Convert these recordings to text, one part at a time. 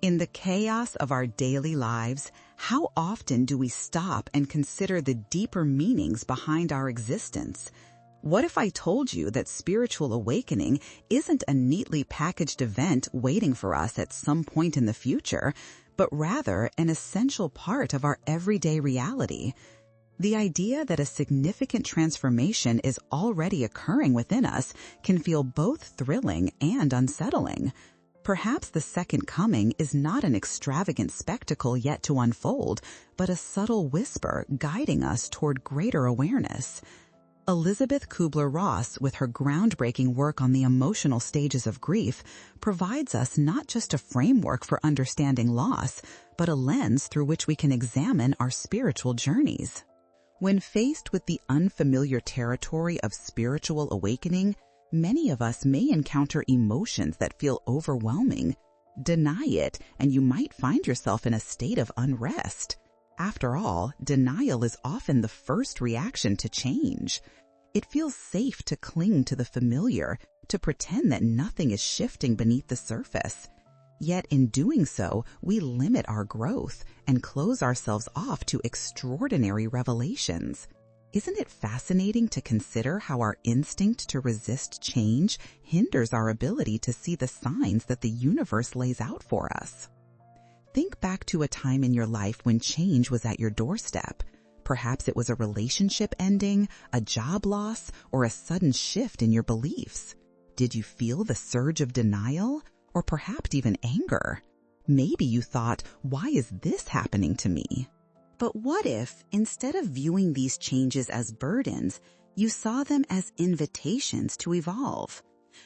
In the chaos of our daily lives, how often do we stop and consider the deeper meanings behind our existence? What if I told you that spiritual awakening isn't a neatly packaged event waiting for us at some point in the future, but rather an essential part of our everyday reality? The idea that a significant transformation is already occurring within us can feel both thrilling and unsettling. Perhaps the second coming is not an extravagant spectacle yet to unfold, but a subtle whisper guiding us toward greater awareness. Elisabeth Kübler-Ross, with her groundbreaking work on the emotional stages of grief, provides us not just a framework for understanding loss, but a lens through which we can examine our spiritual journeys. When faced with the unfamiliar territory of spiritual awakening, many of us may encounter emotions that feel overwhelming. Deny it, and you might find yourself in a state of unrest. After all, denial is often the first reaction to change. It feels safe to cling to the familiar, to pretend that nothing is shifting beneath the surface. Yet in doing so, we limit our growth and close ourselves off to extraordinary revelations. Isn't it fascinating to consider how our instinct to resist change hinders our ability to see the signs that the universe lays out for us? Think back to a time in your life when change was at your doorstep. Perhaps it was a relationship ending, a job loss, or a sudden shift in your beliefs. Did you feel the surge of denial, or perhaps even anger? Maybe you thought, why is this happening to me? But what if, instead of viewing these changes as burdens, you saw them as invitations to evolve?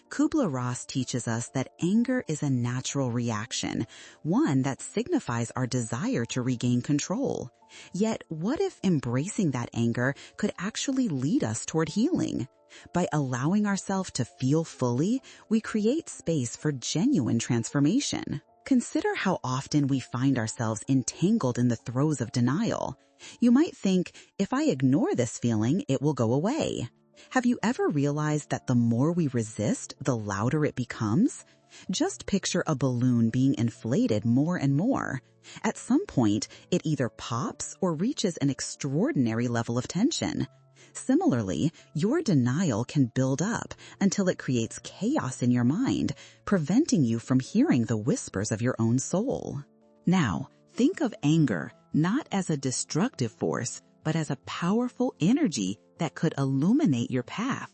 Kübler-Ross teaches us that anger is a natural reaction, one that signifies our desire to regain control. Yet, what if embracing that anger could actually lead us toward healing? By allowing ourselves to feel fully, we create space for genuine transformation. Consider how often we find ourselves entangled in the throes of denial. You might think, if I ignore this feeling, it will go away. Have you ever realized that the more we resist, the louder it becomes? Just picture a balloon being inflated more and more. At some point, it either pops or reaches an extraordinary level of tension. Similarly, your denial can build up until it creates chaos in your mind, preventing you from hearing the whispers of your own soul. Now, think of anger not as a destructive force, but as a powerful energy that could illuminate your path.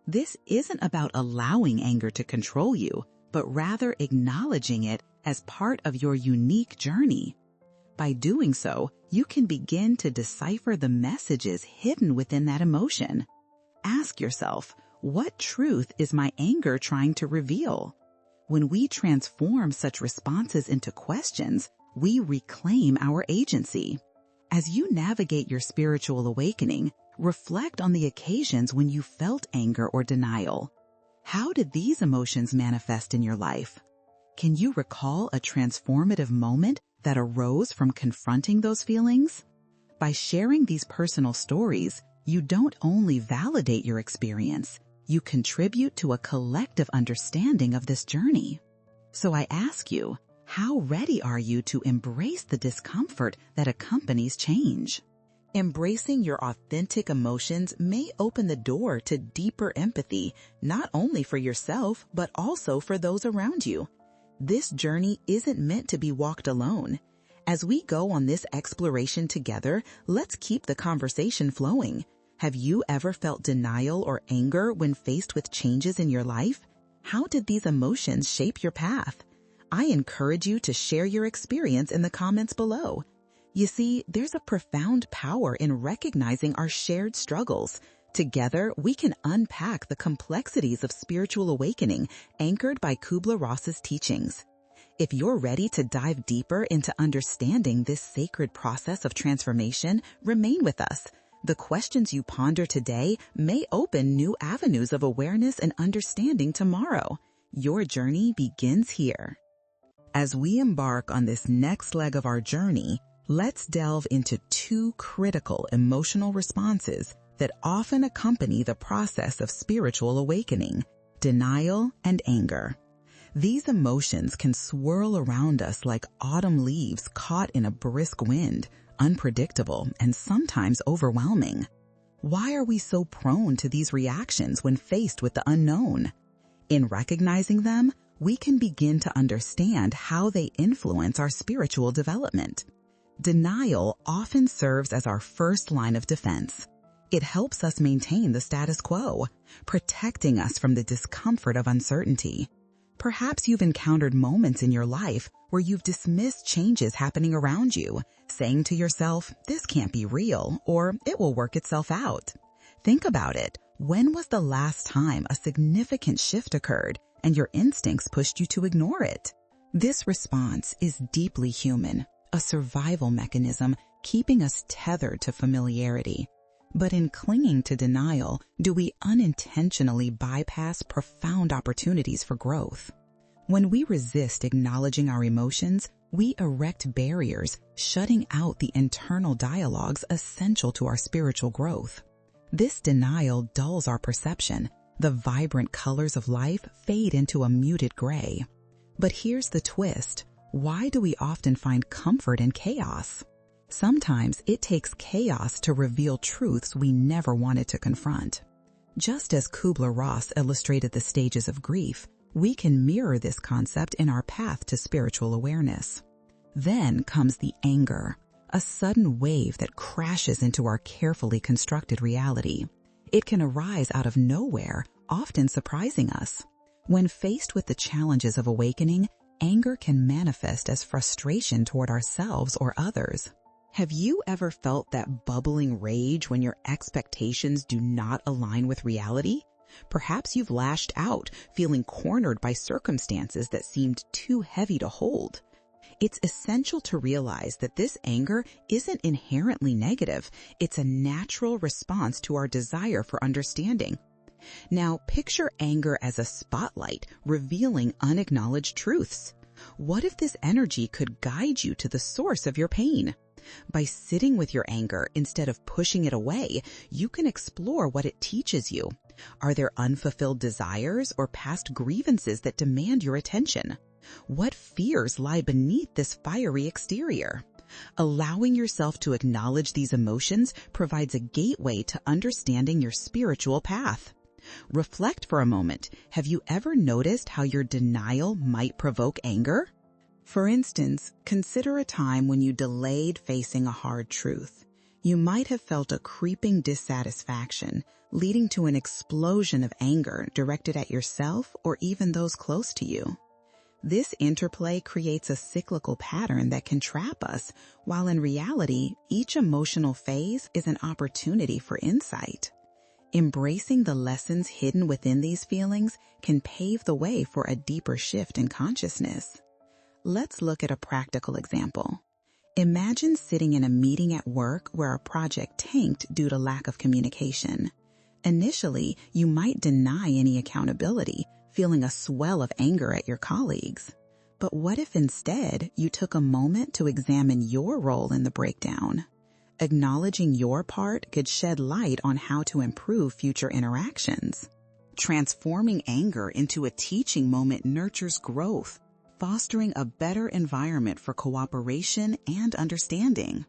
This isn't about allowing anger to control you, but rather acknowledging it as part of your unique journey. By doing so, you can begin to decipher the messages hidden within that emotion. Ask yourself, what truth is my anger trying to reveal? When we transform such responses into questions, we reclaim our agency. As you navigate your spiritual awakening, reflect on the occasions when you felt anger or denial. How did these emotions manifest in your life? Can you recall a transformative moment that arose from confronting those feelings? By sharing these personal stories, you don't only validate your experience, you contribute to a collective understanding of this journey. So I ask you, how ready are you to embrace the discomfort that accompanies change? Embracing your authentic emotions may open the door to deeper empathy, not only for yourself, but also for those around you. This journey isn't meant to be walked alone. As we go on this exploration together, let's keep the conversation flowing. Have you ever felt denial or anger when faced with changes in your life? How did these emotions shape your path? I encourage you to share your experience in the comments below. You see, there's a profound power in recognizing our shared struggles. Together, we can unpack the complexities of spiritual awakening anchored by Kübler-Ross's teachings. If you're ready to dive deeper into understanding this sacred process of transformation, remain with us. The questions you ponder today may open new avenues of awareness and understanding tomorrow. Your journey begins here. As we embark on this next leg of our journey, let's delve into two critical emotional responses that often accompany the process of spiritual awakening: denial and anger. These emotions can swirl around us like autumn leaves caught in a brisk wind, unpredictable and sometimes overwhelming. Why are we so prone to these reactions when faced with the unknown? In recognizing them, we can begin to understand how they influence our spiritual development. Denial often serves as our first line of defense. It helps us maintain the status quo, protecting us from the discomfort of uncertainty. Perhaps you've encountered moments in your life where you've dismissed changes happening around you, saying to yourself, "This can't be real," or "It will work itself out." Think about it. When was the last time a significant shift occurred and your instincts pushed you to ignore it? This response is deeply human, a survival mechanism keeping us tethered to familiarity. But in clinging to denial, do we unintentionally bypass profound opportunities for growth? When we resist acknowledging our emotions, we erect barriers, shutting out the internal dialogues essential to our spiritual growth. This denial dulls our perception. The vibrant colors of life fade into a muted gray. But here's the twist. Why do we often find comfort in chaos? Sometimes it takes chaos to reveal truths we never wanted to confront. Just as Kübler-Ross illustrated the stages of grief, we can mirror this concept in our path to spiritual awareness. Then comes the anger, a sudden wave that crashes into our carefully constructed reality. It can arise out of nowhere, often surprising us. When faced with the challenges of awakening, anger can manifest as frustration toward ourselves or others. Have you ever felt that bubbling rage when your expectations do not align with reality? Perhaps you've lashed out, feeling cornered by circumstances that seemed too heavy to hold. It's essential to realize that this anger isn't inherently negative. It's a natural response to our desire for understanding. Now, picture anger as a spotlight, revealing unacknowledged truths. What if this energy could guide you to the source of your pain? By sitting with your anger instead of pushing it away, you can explore what it teaches you. Are there unfulfilled desires or past grievances that demand your attention? What fears lie beneath this fiery exterior? Allowing yourself to acknowledge these emotions provides a gateway to understanding your spiritual path. Reflect for a moment. Have you ever noticed how your denial might provoke anger? For instance, consider a time when you delayed facing a hard truth. You might have felt a creeping dissatisfaction, leading to an explosion of anger directed at yourself or even those close to you. This interplay creates a cyclical pattern that can trap us, while in reality, each emotional phase is an opportunity for insight. Embracing the lessons hidden within these feelings can pave the way for a deeper shift in consciousness. Let's look at a practical example. Imagine sitting in a meeting at work where a project tanked due to lack of communication. Initially, you might deny any accountability, feeling a swell of anger at your colleagues. But what if instead you took a moment to examine your role in the breakdown? Acknowledging your part could shed light on how to improve future interactions. Transforming anger into a teaching moment nurtures growth, fostering a better environment for cooperation and understanding.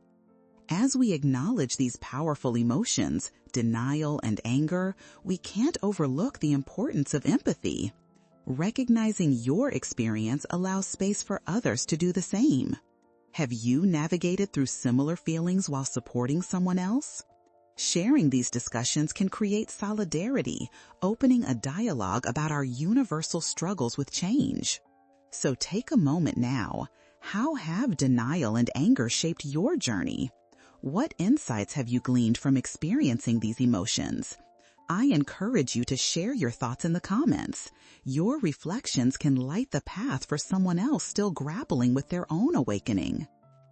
As we acknowledge these powerful emotions, denial and anger, we can't overlook the importance of empathy. Recognizing your experience allows space for others to do the same. Have you navigated through similar feelings while supporting someone else? Sharing these discussions can create solidarity, opening a dialogue about our universal struggles with change. So take a moment now. How have denial and anger shaped your journey? What insights have you gleaned from experiencing these emotions? I encourage you to share your thoughts in the comments. Your reflections can light the path for someone else still grappling with their own awakening.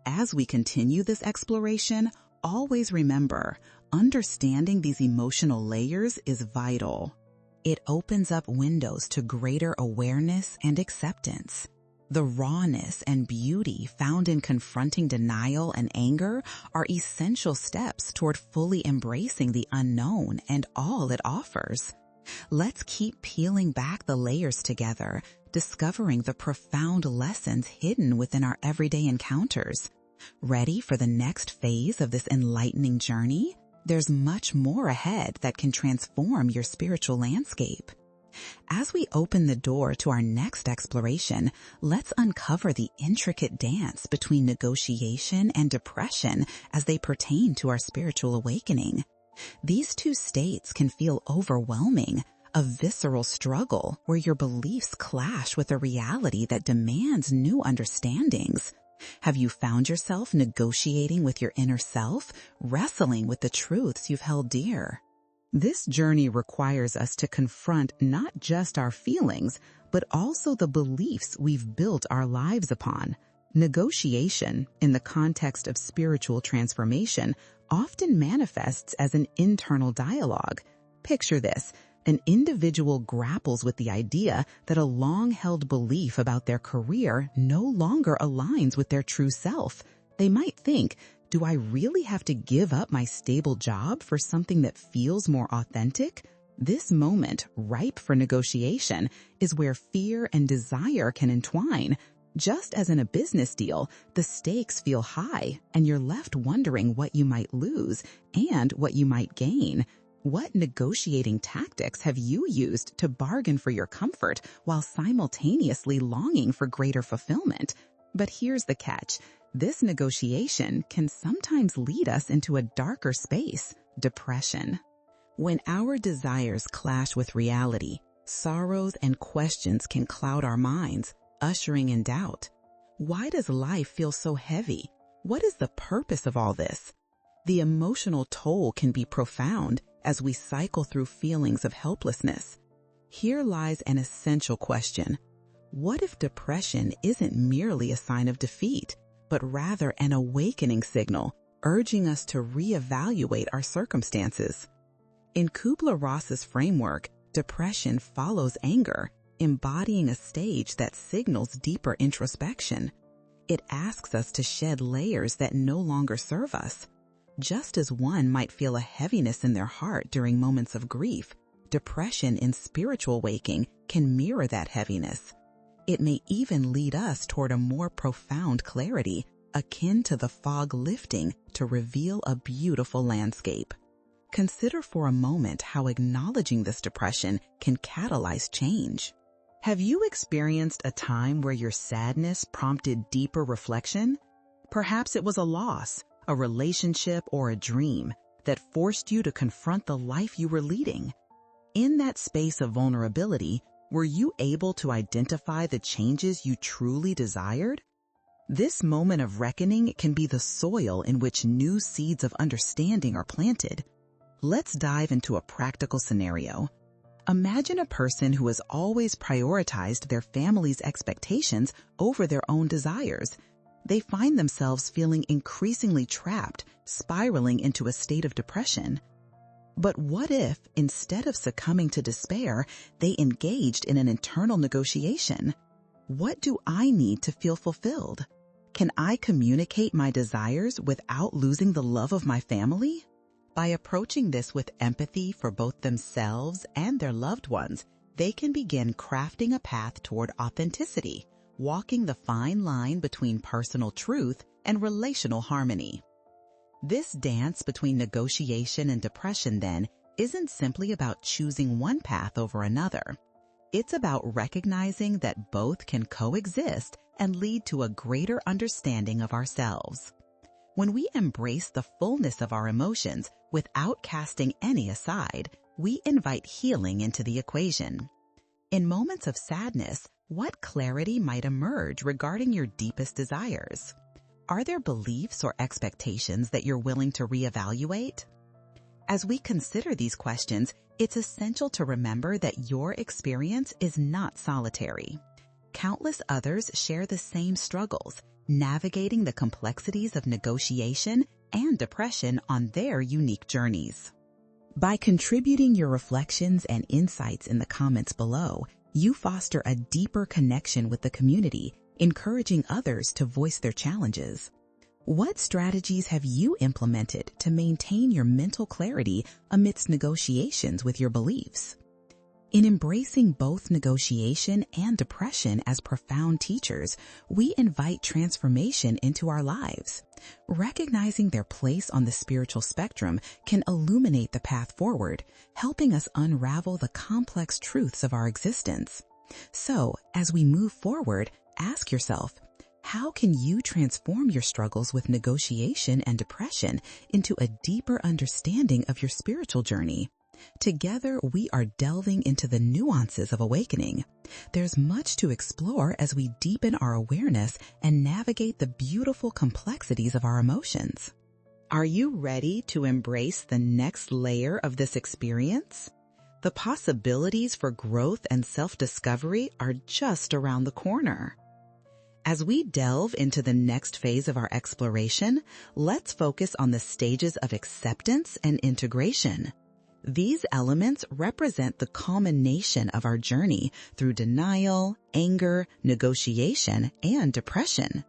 As we continue this exploration, always remember, understanding these emotional layers is vital. It opens up windows to greater awareness and acceptance. The rawness and beauty found in confronting denial and anger are essential steps toward fully embracing the unknown and all it offers. Let's keep peeling back the layers together, discovering the profound lessons hidden within our everyday encounters. Ready for the next phase of this enlightening journey? There's much more ahead that can transform your spiritual landscape. As we open the door to our next exploration, let's uncover the intricate dance between negotiation and depression as they pertain to our spiritual awakening. These two states can feel overwhelming, a visceral struggle where your beliefs clash with a reality that demands new understandings. Have you found yourself negotiating with your inner self, wrestling with the truths you've held dear? This journey requires us to confront not just our feelings, but also the beliefs we've built our lives upon. Negotiation, in the context of spiritual transformation, often manifests as an internal dialogue. Picture this. An individual grapples with the idea that a long-held belief about their career no longer aligns with their true self. They might think, do I really have to give up my stable job for something that feels more authentic? This moment, ripe for negotiation, is where fear and desire can entwine. Just as in a business deal, the stakes feel high, and you're left wondering what you might lose and what you might gain. What negotiating tactics have you used to bargain for your comfort while simultaneously longing for greater fulfillment? But here's the catch. This negotiation can sometimes lead us into a darker space, depression. When our desires clash with reality, sorrows and questions can cloud our minds, ushering in doubt. Why does life feel so heavy? What is the purpose of all this? The emotional toll can be profound as we cycle through feelings of helplessness. Here lies an essential question. What if depression isn't merely a sign of defeat, but rather an awakening signal, urging us to reevaluate our circumstances? In Kübler-Ross's framework, depression follows anger, embodying a stage that signals deeper introspection. It asks us to shed layers that no longer serve us. Just as one might feel a heaviness in their heart during moments of grief, depression in spiritual waking can mirror that heaviness. It may even lead us toward a more profound clarity, akin to the fog lifting to reveal a beautiful landscape. Consider for a moment how acknowledging this depression can catalyze change. Have you experienced a time where your sadness prompted deeper reflection? Perhaps it was a loss, a relationship, or a dream that forced you to confront the life you were leading. In that space of vulnerability, were you able to identify the changes you truly desired? This moment of reckoning can be the soil in which new seeds of understanding are planted. Let's dive into a practical scenario. Imagine a person who has always prioritized their family's expectations over their own desires. They find themselves feeling increasingly trapped, spiraling into a state of depression. But what if, instead of succumbing to despair, they engaged in an internal negotiation? What do I need to feel fulfilled? Can I communicate my desires without losing the love of my family? By approaching this with empathy for both themselves and their loved ones, they can begin crafting a path toward authenticity, walking the fine line between personal truth and relational harmony. This dance between negotiation and depression, then, isn't simply about choosing one path over another. It's about recognizing that both can coexist and lead to a greater understanding of ourselves. When we embrace the fullness of our emotions without casting any aside, we invite healing into the equation. In moments of sadness, what clarity might emerge regarding your deepest desires? Are there beliefs or expectations that you're willing to reevaluate? As we consider these questions, it's essential to remember that your experience is not solitary. Countless others share the same struggles, navigating the complexities of negotiation and depression on their unique journeys. By contributing your reflections and insights in the comments below, you foster a deeper connection with the community, encouraging others to voice their challenges. What strategies have you implemented to maintain your mental clarity amidst negotiations with your beliefs? In embracing both negotiation and depression as profound teachers, we invite transformation into our lives. Recognizing their place on the spiritual spectrum can illuminate the path forward, helping us unravel the complex truths of our existence. So, as we move forward, ask yourself, how can you transform your struggles with negotiation and depression into a deeper understanding of your spiritual journey? Together, we are delving into the nuances of awakening. There's much to explore as we deepen our awareness and navigate the beautiful complexities of our emotions. Are you ready to embrace the next layer of this experience? The possibilities for growth and self-discovery are just around the corner. As we delve into the next phase of our exploration, let's focus on the stages of acceptance and integration. These elements represent the culmination of our journey through denial, anger, negotiation, and depression.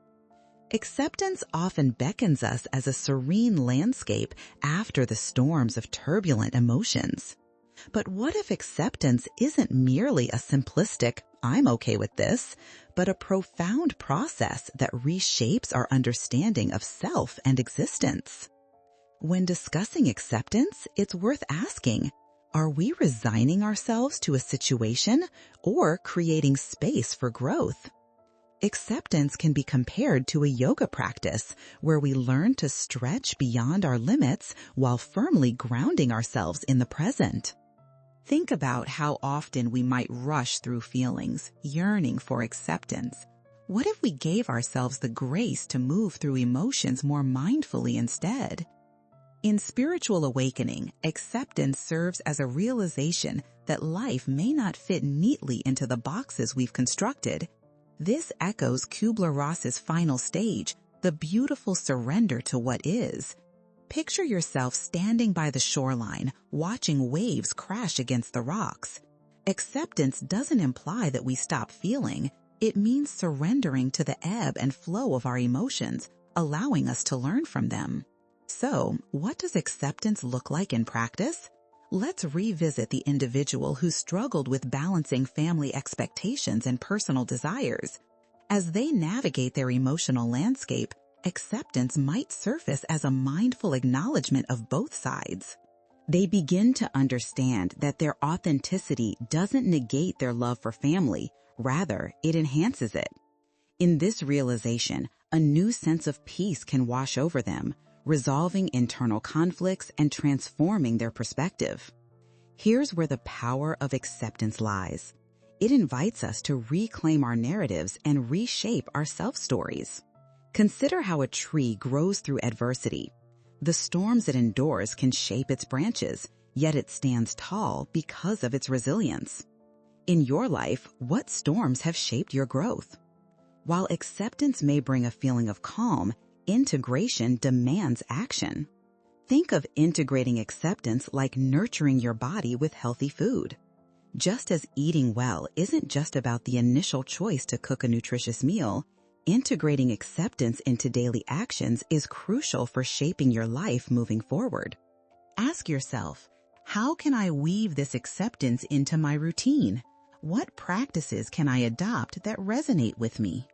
Acceptance often beckons us as a serene landscape after the storms of turbulent emotions. But what if acceptance isn't merely a simplistic, "I'm okay with this," but a profound process that reshapes our understanding of self and existence? When discussing acceptance, it's worth asking, are we resigning ourselves to a situation or creating space for growth? Acceptance can be compared to a yoga practice where we learn to stretch beyond our limits while firmly grounding ourselves in the present. Think about how often we might rush through feelings, yearning for acceptance. What if we gave ourselves the grace to move through emotions more mindfully instead? In spiritual awakening, acceptance serves as a realization that life may not fit neatly into the boxes we've constructed. This echoes Kübler-Ross's final stage, the beautiful surrender to what is. Picture yourself standing by the shoreline, watching waves crash against the rocks. Acceptance doesn't imply that we stop feeling. It means surrendering to the ebb and flow of our emotions, allowing us to learn from them. So, what does acceptance look like in practice? Let's revisit the individual who struggled with balancing family expectations and personal desires. As they navigate their emotional landscape, acceptance might surface as a mindful acknowledgement of both sides. They begin to understand that their authenticity doesn't negate their love for family, rather, it enhances it. In this realization, a new sense of peace can wash over them, resolving internal conflicts and transforming their perspective. Here's where the power of acceptance lies. It invites us to reclaim our narratives and reshape our self-stories. Consider how a tree grows through adversity. The storms it endures can shape its branches, yet it stands tall because of its resilience. In your life, what storms have shaped your growth? While acceptance may bring a feeling of calm, integration demands action. Think of integrating acceptance like nurturing your body with healthy food. Just as eating well isn't just about the initial choice to cook a nutritious meal, integrating acceptance into daily actions is crucial for shaping your life moving forward. Ask yourself, how can I weave this acceptance into my routine? What practices can I adopt that resonate with me?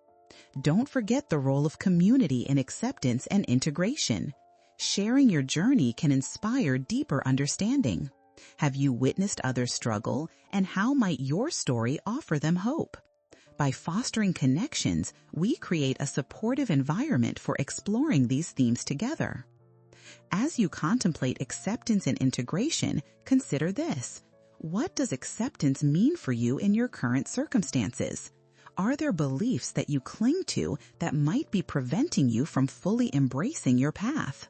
Don't forget the role of community in acceptance and integration. Sharing your journey can inspire deeper understanding. Have you witnessed others struggle, and how might your story offer them hope? By fostering connections, we create a supportive environment for exploring these themes together. As you contemplate acceptance and integration, consider this. What does acceptance mean for you in your current circumstances? Are there beliefs that you cling to that might be preventing you from fully embracing your path?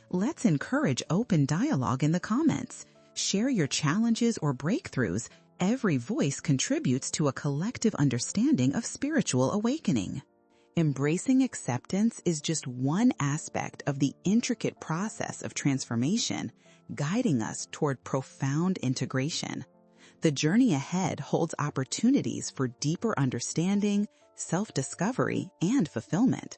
Let's encourage open dialogue in the comments. Share your challenges or breakthroughs. Every voice contributes to a collective understanding of spiritual awakening. Embracing acceptance is just one aspect of the intricate process of transformation, guiding us toward profound integration. The journey ahead holds opportunities for deeper understanding, self-discovery, and fulfillment.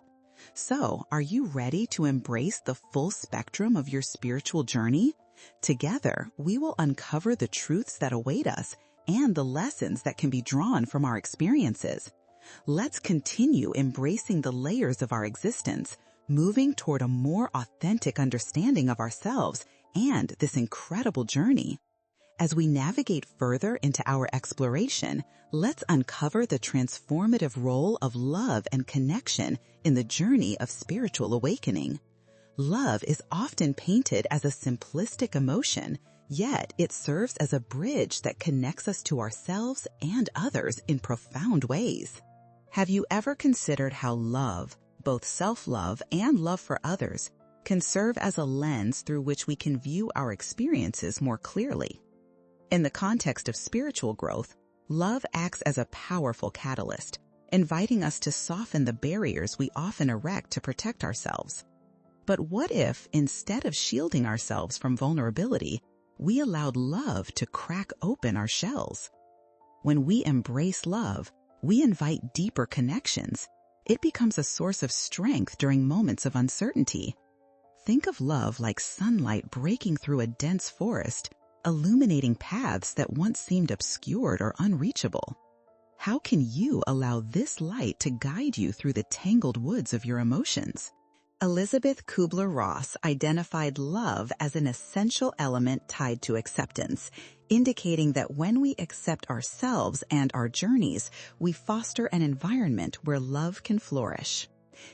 So, are you ready to embrace the full spectrum of your spiritual journey? Together, we will uncover the truths that await us and the lessons that can be drawn from our experiences. Let's continue embracing the layers of our existence, moving toward a more authentic understanding of ourselves and this incredible journey. As we navigate further into our exploration, let's uncover the transformative role of love and connection in the journey of spiritual awakening. Love is often painted as a simplistic emotion, yet it serves as a bridge that connects us to ourselves and others in profound ways. Have you ever considered how love, both self-love and love for others, can serve as a lens through which we can view our experiences more clearly? In the context of spiritual growth, love acts as a powerful catalyst, inviting us to soften the barriers we often erect to protect ourselves. But what if, instead of shielding ourselves from vulnerability, we allowed love to crack open our shells? When we embrace love, we invite deeper connections. It becomes a source of strength during moments of uncertainty. Think of love like sunlight breaking through a dense forest, illuminating paths that once seemed obscured or unreachable. How can you allow this light to guide you through the tangled woods of your emotions? Elisabeth Kübler-Ross identified love as an essential element tied to acceptance, indicating that when we accept ourselves and our journeys, we foster an environment where love can flourish.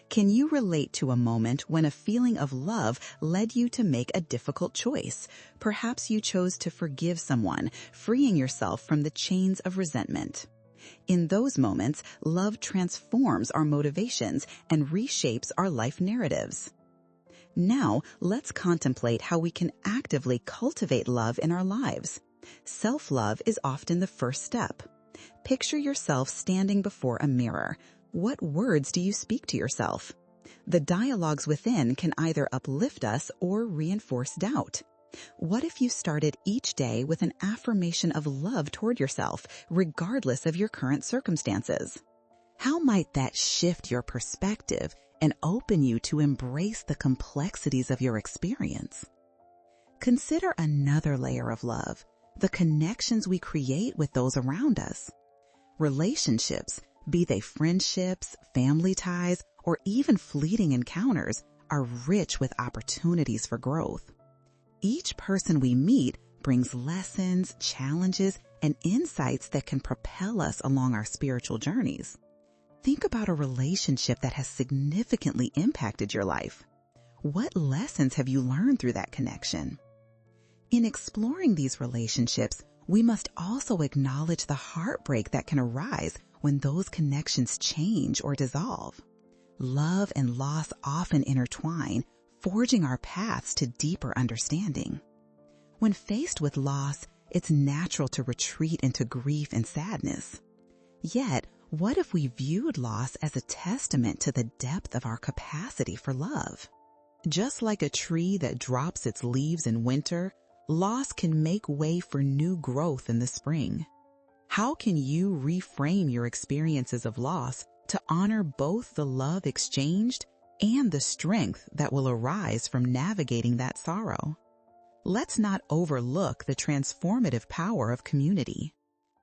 Can you relate to a moment when a feeling of love led you to make a difficult choice? Perhaps you chose to forgive someone, freeing yourself from the chains of resentment. In those moments, love transforms our motivations and reshapes our life narratives. Now, let's contemplate how we can actively cultivate love in our lives. Self-love is often the first step. Picture yourself standing before a mirror. What words do you speak to yourself? The dialogues within can either uplift us or reinforce doubt. What if you started each day with an affirmation of love toward yourself, regardless of your current circumstances? How might that shift your perspective and open you to embrace the complexities of your experience? Consider another layer of love, the connections we create with those around us. Relationships, be they friendships, family ties, or even fleeting encounters, are rich with opportunities for growth. Each person we meet brings lessons, challenges, and insights that can propel us along our spiritual journeys. Think about a relationship that has significantly impacted your life. What lessons have you learned through that connection? In exploring these relationships, we must also acknowledge the heartbreak that can arise when those connections change or dissolve. Love and loss often intertwine, forging our paths to deeper understanding. When faced with loss, it's natural to retreat into grief and sadness. Yet, what if we viewed loss as a testament to the depth of our capacity for love? Just like a tree that drops its leaves in winter, loss can make way for new growth in the spring. How can you reframe your experiences of loss to honor both the love exchanged and the strength that will arise from navigating that sorrow? Let's not overlook the transformative power of community.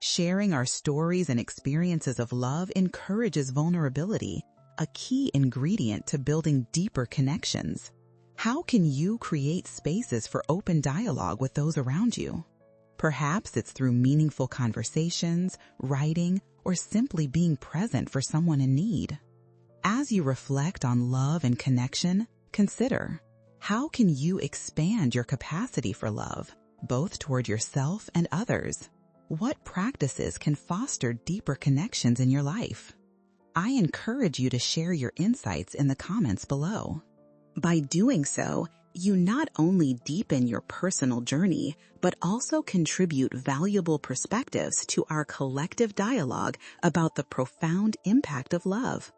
Sharing our stories and experiences of love encourages vulnerability, a key ingredient to building deeper connections. How can you create spaces for open dialogue with those around you? Perhaps it's through meaningful conversations, writing, or simply being present for someone in need. As you reflect on love and connection, consider, how can you expand your capacity for love, both toward yourself and others? What practices can foster deeper connections in your life? I encourage you to share your insights in the comments below. By doing so, you not only deepen your personal journey, but also contribute valuable perspectives to our collective dialogue about the profound impact of love.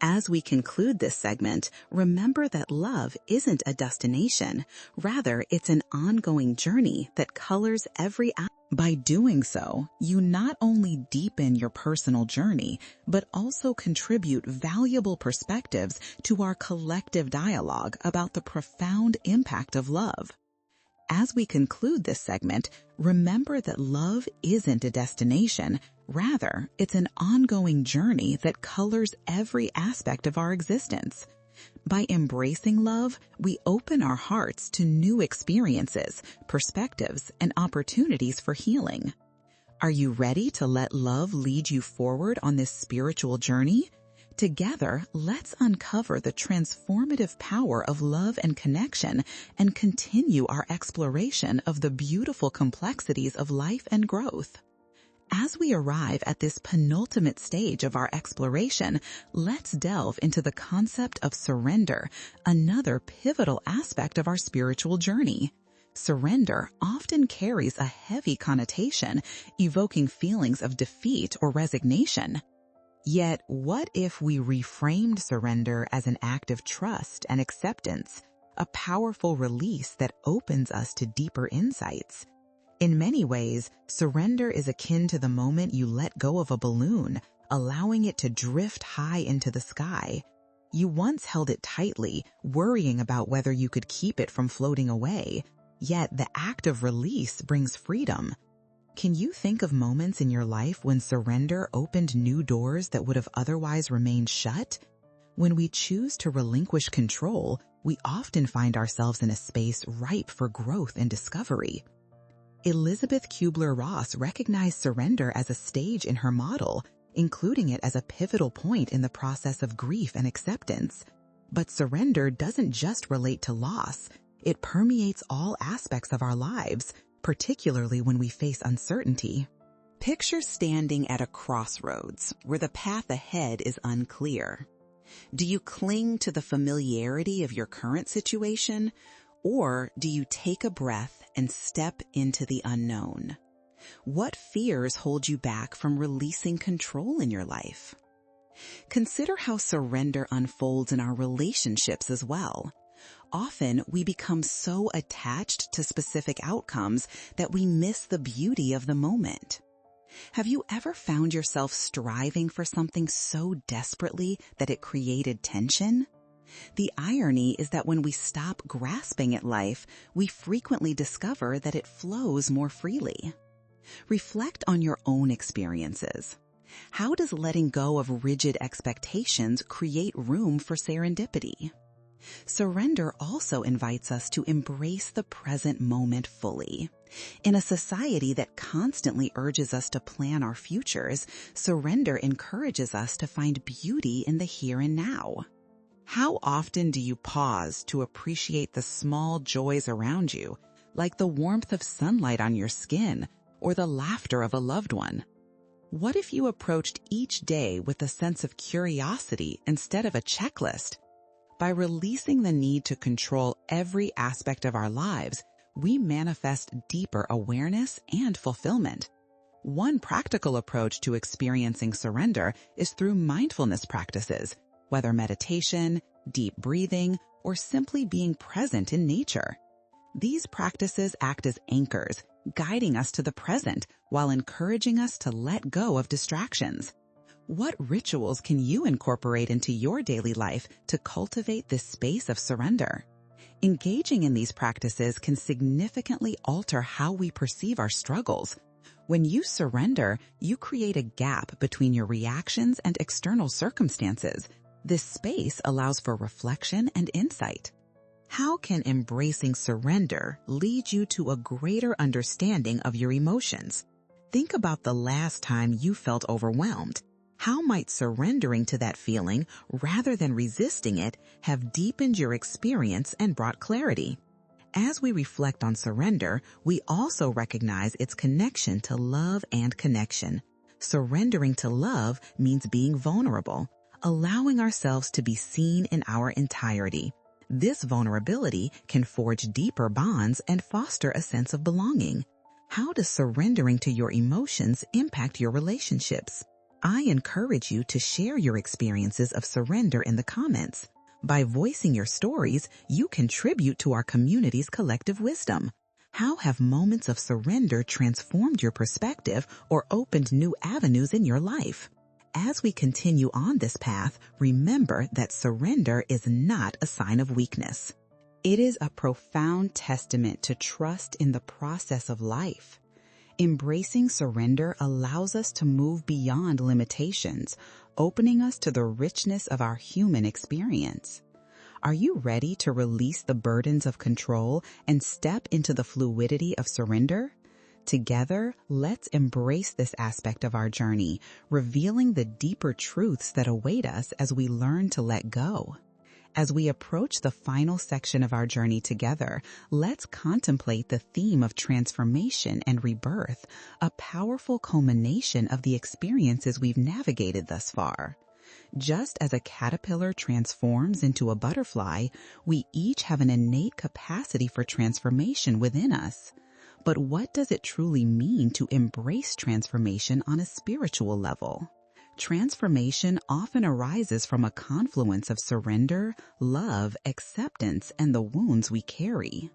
As we conclude this segment, remember that love isn't a destination. Rather, it's an ongoing journey that colors every aspect. By doing so, you not only deepen your personal journey, but also contribute valuable perspectives to our collective dialogue about the profound impact of love. As we conclude this segment, remember that love isn't a destination. Rather, it's an ongoing journey that colors every aspect of our existence. By embracing love, we open our hearts to new experiences, perspectives, and opportunities for healing. Are you ready to let love lead you forward on this spiritual journey? Together, let's uncover the transformative power of love and connection and continue our exploration of the beautiful complexities of life and growth. As we arrive at this penultimate stage of our exploration, let's delve into the concept of surrender, another pivotal aspect of our spiritual journey. Surrender often carries a heavy connotation, evoking feelings of defeat or resignation. Yet, what if we reframed surrender as an act of trust and acceptance, a powerful release that opens us to deeper insights? In many ways, surrender is akin to the moment you let go of a balloon, allowing it to drift high into the sky. You once held it tightly, worrying about whether you could keep it from floating away. Yet, the act of release brings freedom. Can you think of moments in your life when surrender opened new doors that would have otherwise remained shut? When we choose to relinquish control, we often find ourselves in a space ripe for growth and discovery. Elisabeth Kübler-Ross recognized surrender as a stage in her model, including it as a pivotal point in the process of grief and acceptance. But surrender doesn't just relate to loss. It permeates all aspects of our lives, particularly when we face uncertainty. Picture standing at a crossroads where the path ahead is unclear. Do you cling to the familiarity of your current situation, or do you take a breath and step into the unknown? What fears hold you back from releasing control in your life? Consider how surrender unfolds in our relationships as well. Often, we become so attached to specific outcomes that we miss the beauty of the moment. Have you ever found yourself striving for something so desperately that it created tension? The irony is that when we stop grasping at life, we frequently discover that it flows more freely. Reflect on your own experiences. How does letting go of rigid expectations create room for serendipity? Surrender also invites us to embrace the present moment fully. In a society that constantly urges us to plan our futures, surrender encourages us to find beauty in the here and now. How often do you pause to appreciate the small joys around you, like the warmth of sunlight on your skin or the laughter of a loved one? What if you approached each day with a sense of curiosity instead of a checklist? By releasing the need to control every aspect of our lives, we manifest deeper awareness and fulfillment. One practical approach to experiencing surrender is through mindfulness practices, whether meditation, deep breathing, or simply being present in nature. These practices act as anchors, guiding us to the present while encouraging us to let go of distractions. What rituals can you incorporate into your daily life to cultivate this space of surrender? Engaging in these practices can significantly alter how we perceive our struggles. When you surrender, you create a gap between your reactions and external circumstances. This space allows for reflection and insight. How can embracing surrender lead you to a greater understanding of your emotions? Think about the last time you felt overwhelmed. How might surrendering to that feeling, rather than resisting it, have deepened your experience and brought clarity? As we reflect on surrender, we also recognize its connection to love and connection. Surrendering to love means being vulnerable, allowing ourselves to be seen in our entirety. This vulnerability can forge deeper bonds and foster a sense of belonging. How does surrendering to your emotions impact your relationships? I encourage you to share your experiences of surrender in the comments. By voicing your stories, you contribute to our community's collective wisdom. How have moments of surrender transformed your perspective or opened new avenues in your life? As we continue on this path, remember that surrender is not a sign of weakness. It is a profound testament to trust in the process of life. Embracing surrender allows us to move beyond limitations, opening us to the richness of our human experience. Are you ready to release the burdens of control and step into the fluidity of surrender? Together, let's embrace this aspect of our journey, revealing the deeper truths that await us as we learn to let go. As we approach the final section of our journey together, let's contemplate the theme of transformation and rebirth, a powerful culmination of the experiences we've navigated thus far. Just as a caterpillar transforms into a butterfly, we each have an innate capacity for transformation within us. But what does it truly mean to embrace transformation on a spiritual level? Transformation often arises from a confluence of surrender, love, acceptance, and the wounds we carry.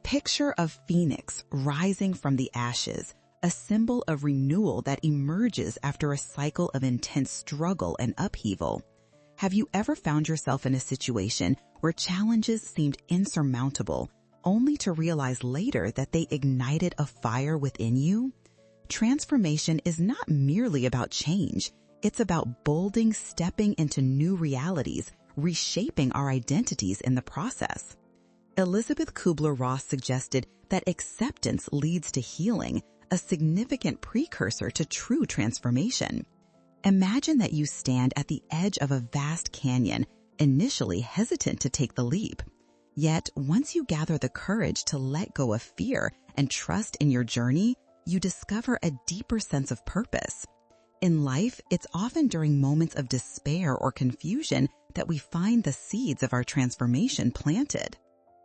Picture a phoenix rising from the ashes, a symbol of renewal that emerges after a cycle of intense struggle and upheaval. Have you ever found yourself in a situation where challenges seemed insurmountable, only to realize later that they ignited a fire within you? Transformation is not merely about change. It's about boldly stepping into new realities, reshaping our identities in the process. Elisabeth Kübler-Ross suggested that acceptance leads to healing, a significant precursor to true transformation. Imagine that you stand at the edge of a vast canyon, initially hesitant to take the leap. Yet, once you gather the courage to let go of fear and trust in your journey, you discover a deeper sense of purpose. In life, it's often during moments of despair or confusion that we find the seeds of our transformation planted.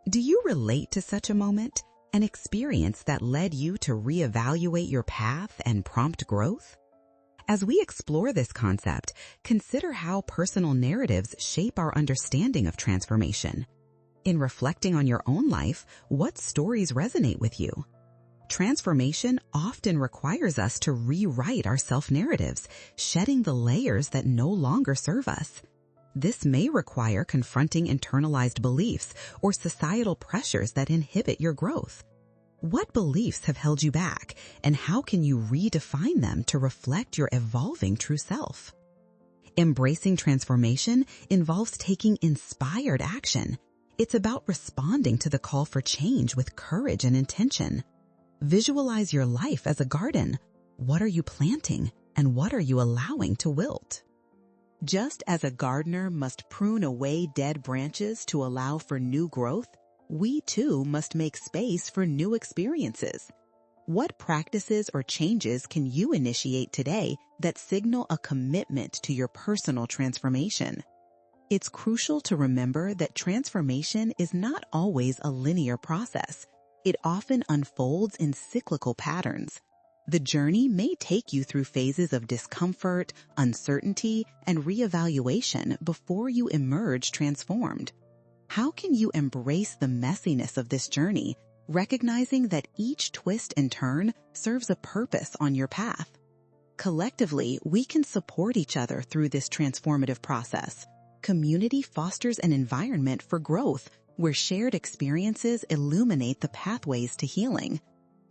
Do you relate to such a moment, an experience that led you to reevaluate your path and prompt growth? As we explore this concept, consider how personal narratives shape our understanding of transformation. In reflecting on your own life, what stories resonate with you? Transformation often requires us to rewrite our self-narratives, shedding the layers that no longer serve us. This may require confronting internalized beliefs or societal pressures that inhibit your growth. What beliefs have held you back, and how can you redefine them to reflect your evolving true self? Embracing transformation involves taking inspired action. It's about responding to the call for change with courage and intention. Visualize your life as a garden. What are you planting, and what are you allowing to wilt? Just as a gardener must prune away dead branches to allow for new growth, we too must make space for new experiences. What practices or changes can you initiate today that signal a commitment to your personal transformation? It's crucial to remember that transformation is not always a linear process. It often unfolds in cyclical patterns. The journey may take you through phases of discomfort, uncertainty, and reevaluation before you emerge transformed. How can you embrace the messiness of this journey, recognizing that each twist and turn serves a purpose on your path? Collectively, we can support each other through this transformative process. Community fosters an environment for growth, where shared experiences illuminate the pathways to healing.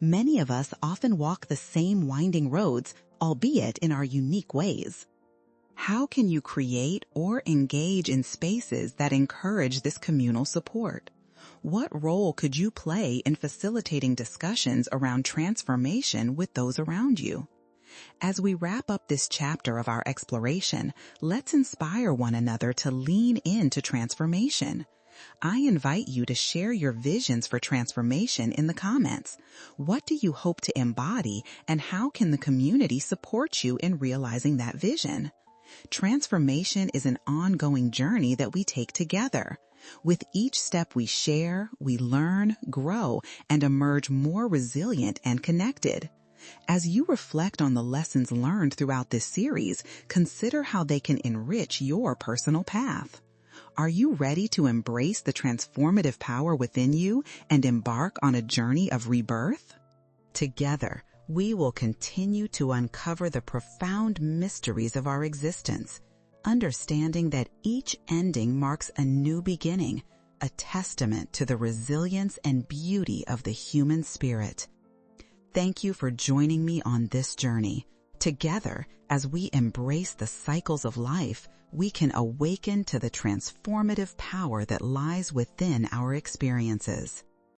Many of us often walk the same winding roads, albeit in our unique ways. How can you create or engage in spaces that encourage this communal support? What role could you play in facilitating discussions around transformation with those around you? As we wrap up this chapter of our exploration, let's inspire one another to lean into transformation. I invite you to share your visions for transformation in the comments. What do you hope to embody, and how can the community support you in realizing that vision? Transformation is an ongoing journey that we take together. With each step we share, we learn, grow, and emerge more resilient and connected. As you reflect on the lessons learned throughout this series, consider how they can enrich your personal path. Are you ready to embrace the transformative power within you and embark on a journey of rebirth? Together, we will continue to uncover the profound mysteries of our existence, understanding that each ending marks a new beginning, a testament to the resilience and beauty of the human spirit. Thank you for joining me on this journey. Together, as we embrace the cycles of life, we can awaken to the transformative power that lies within our experiences.